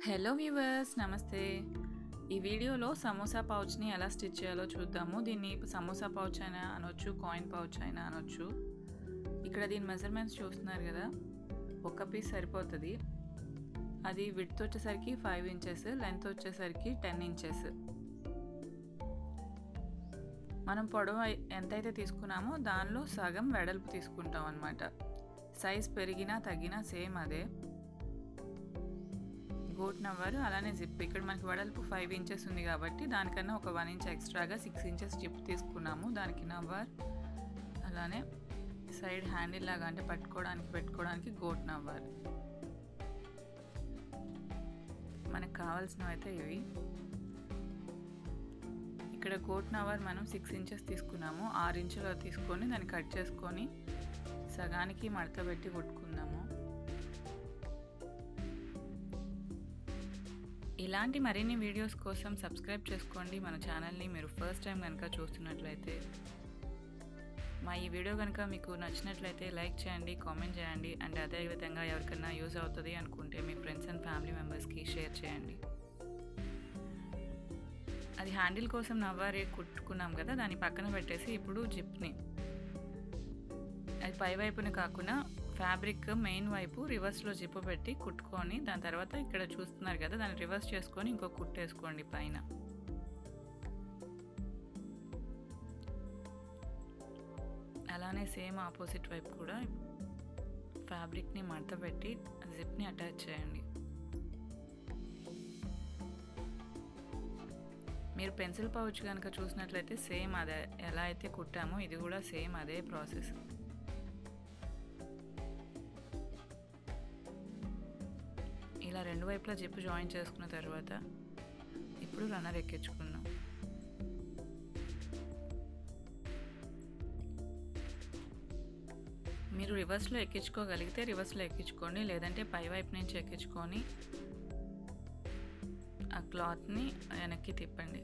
Hello viewers, నమస్తే. ఈ వీడియోలో సమోసా పౌచ్ని ఎలా స్టిచ్ చేయాలో చూద్దాము. దీన్ని సమోసా పౌచ్ అయినా అనొచ్చు, కాయిన్ పౌచ్ అయినా అనొచ్చు. ఇక్కడ దీని మెజర్మెంట్స్ చూస్తున్నారు కదా, ఒక పీస్ సరిపోతుంది. అది విడ్త్ వచ్చేసరికి 5 ఇంచెస్, లెంత్ వచ్చేసరికి 10 ఇంచెస్. మనం పొడవు ఎంతైతే తీసుకున్నామో దానిలో సగం వెడల్పు తీసుకుంటాం అన్నమాట. సైజ్ పెరిగినా తగ్గినా సేమ్ అదే. గోట్ నవ్వారు అలానే జిప్. ఇక్కడ మనకి వెడల్పు 5 ఇంచెస్ ఉంది కాబట్టి దానికన్నా ఒక 1 ఇంచ్ ఎక్స్ట్రాగా 6 ఇంచెస్ జిప్ తీసుకున్నాము. దానికి నవ్వార్, అలానే సైడ్ హ్యాండిల్ లాగా అంటే పెట్టుకోవడానికి గోట్ నవ్వారు. మనకు కావాల్సినవి అయితే ఇవి. ఇక్కడ గోట్ నవ్వార్ మనం 6 ఇంచెస్ తీసుకున్నాము. 6 ఇంచులు తీసుకొని దాన్ని కట్ చేసుకొని సగానికి మడత పెట్టి కుట్టుకుందాము. ఇలాంటి మరిన్ని వీడియోస్ కోసం సబ్స్క్రైబ్ చేసుకోండి మన ఛానల్ని. మీరు ఫస్ట్ టైం కనుక చూస్తున్నట్లయితే మా ఈ వీడియో కనుక మీకు నచ్చినట్లయితే లైక్ చేయండి, కామెంట్ చేయండి. అండ్ అదేవిధంగా ఎవరికైనా యూజ్ అవుతుంది అనుకుంటే మీ ఫ్రెండ్స్ అండ్ ఫ్యామిలీ మెంబర్స్కి షేర్ చేయండి. అది హ్యాండిల్ కోసం నవ్వారే కుట్టుకున్నాం కదా, దాన్ని పక్కన పెట్టేసి ఇప్పుడు జిప్ని అది పై వైపున కాకుండా ఫ్యాబ్రిక్ మెయిన్ వైపు రివర్స్లో జిప్ పెట్టి కుట్టుకొని దాని తర్వాత ఇక్కడ చూస్తున్నారు కదా దాన్ని రివర్స్ చేసుకొని ఇంకో కుట్టేసుకోండి పైన. అలానే సేమ్ ఆపోజిట్ వైపు కూడా ఫ్యాబ్రిక్ని మడత పెట్టి జిప్ని అటాచ్ చేయండి. మీరు పెన్సిల్ పౌచ్ కనుక చూసినట్లయితే సేమ్ అదే ఎలా అయితే కుట్టామో ఇది కూడా సేమ్ అదే ప్రాసెస్. ఇలా రెండు వైపులా జిప్ జాయిన్ చేసుకున్న తర్వాత ఇప్పుడు రన్నర్ ఎక్కించుకుందాం. మీరు రివర్స్లో ఎక్కించుకోగలిగితే రివర్స్లో ఎక్కించుకోండి, లేదంటే పై వైపు నుంచి ఎక్కించుకొని ఆ క్లాత్ని వెనక్కి తిప్పండి.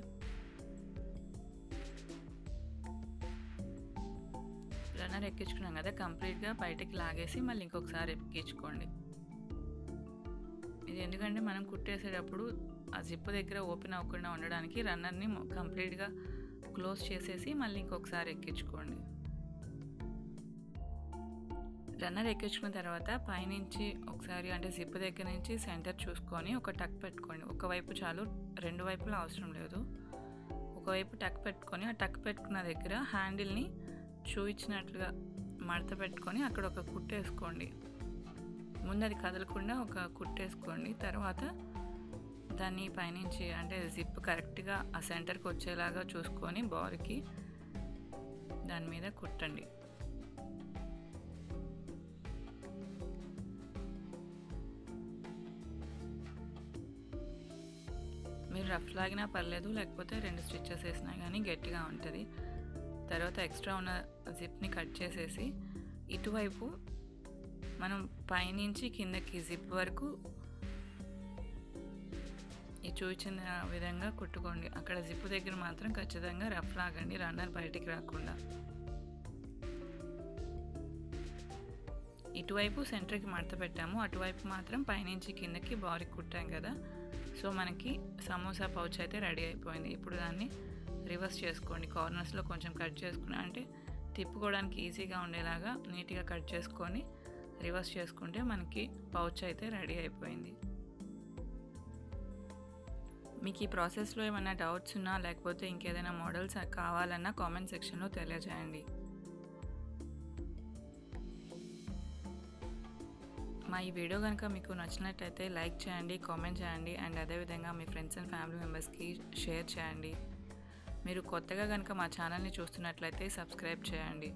రన్నర్ ఎక్కించుకున్నాం కదా, కంప్లీట్గా బయటకి లాగేసి మళ్ళీ ఇంకొకసారి ఎక్కించుకోండి. ఇది ఎందుకంటే మనం కుట్టేసేటప్పుడు ఆ జిప్ దగ్గర ఓపెన్ అవ్వకుండా ఉండడానికి రన్నర్ని కంప్లీట్గా క్లోజ్ చేసేసి మళ్ళీ ఇంకొకసారి ఎక్కించుకోండి. రన్నర్ ఎక్కించుకున్న తర్వాత పైనుంచి ఒకసారి అంటే జిప్ దగ్గర నుంచి సెంటర్ చూసుకొని ఒక టక్ పెట్టుకోండి. ఒకవైపు చాలు, రెండు వైపులా అవసరం లేదు. ఒకవైపు టక్ పెట్టుకొని ఆ టక్ పెట్టుకున్న దగ్గర హ్యాండిల్ని చూయించినట్లుగా మడత పెట్టుకొని అక్కడ ఒక కుట్టేసుకోండి. ముందు అది కదలకుండా ఒక కుట్టేసుకోండి. తర్వాత దాన్ని పైనుంచి అంటే జిప్ కరెక్ట్గా ఆ సెంటర్కి వచ్చేలాగా చూసుకొని బార్కి దాని మీద కుట్టండి. మీరు రఫ్ లాగినా పర్లేదు, లేకపోతే 2 స్టిచెస్ వేసినా కానీ గట్టిగా ఉంటుంది. తర్వాత ఎక్స్ట్రా ఉన్న జిప్ని కట్ చేసేసి ఇటువైపు మనం పైనుంచి కిందకి జిప్ వరకు ఈ చూపించిన విధంగా కుట్టుకోండి. అక్కడ జిప్ దగ్గర మాత్రం ఖచ్చితంగా రఫ్ లాగండి, రన్నర్ బయటికి రాకుండా. ఇటువైపు సెంటర్కి మడత పెట్టాము, అటువైపు మాత్రం పైనుంచి కిందకి బారికి కుట్టాం కదా. సో మనకి సమోసా పౌచ్ అయితే రెడీ అయిపోయింది. ఇప్పుడు దాన్ని రివర్స్ చేసుకోండి. కార్నర్స్లో కొంచెం కట్ చేసుకుని అంటే తిప్పుకోవడానికి ఈజీగా ఉండేలాగా నీట్గా కట్ చేసుకొని రివర్స్ చేసుకుంటే మనకి పౌచ్ అయితే రెడీ అయిపోయింది. మీకు ఈ ప్రాసెస్లో ఏమైనా డౌట్స్ ఉన్నా లేకపోతే ఇంకేదైనా మోడల్స్ కావాలన్నా కామెంట్ సెక్షన్లో తెలియజేయండి. మా ఈ వీడియో కనుక మీకు నచ్చినట్టయితే లైక్ చేయండి, కామెంట్ చేయండి. అండ్ అదేవిధంగా మీ ఫ్రెండ్స్ అండ్ ఫ్యామిలీ మెంబర్స్కి షేర్ చేయండి. మీరు కొత్తగా కనుక మా ఛానల్ని చూస్తున్నట్లయితే సబ్స్క్రైబ్ చేయండి.